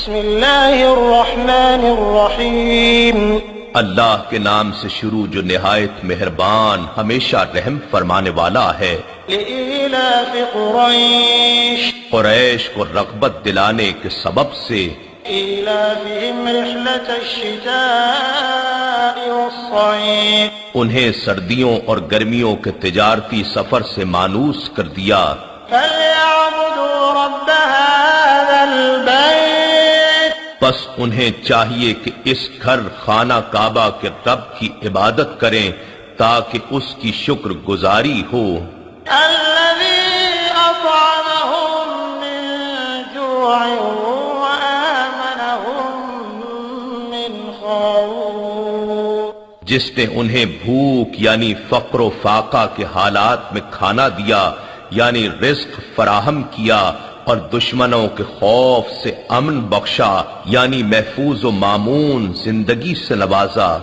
بسم اللہ الرحمن الرحیم اللہ کے نام سے شروع جو نہایت مہربان ہمیشہ رحم فرمانے والا ہے۔ لإیلاف قریش قریش کو رغبت دلانے کے سبب سے، ایلافہم رحلة الشتاء والصیف انہیں سردیوں اور گرمیوں کے تجارتی سفر سے مانوس کر دیا۔ فَلْيَعْبُدُوا رَبَّ هَذَا الْبَيْتِ بس انہیں چاہیے کہ اس گھر خانہ کعبہ کے رب کی عبادت کریں تاکہ اس کی شکر گزاری ہو۔ الَّذِي أَطْعَمَهُم مِّن جُوعٍ وَآمَنَهُم مِّنْ خَوْفٍ جس نے انہیں بھوک یعنی فقر و فاقہ کے حالات میں کھانا دیا یعنی رزق فراہم کیا، اور دشمنوں کے خوف سے امن بخشا یعنی محفوظ و مامون زندگی سے نوازا۔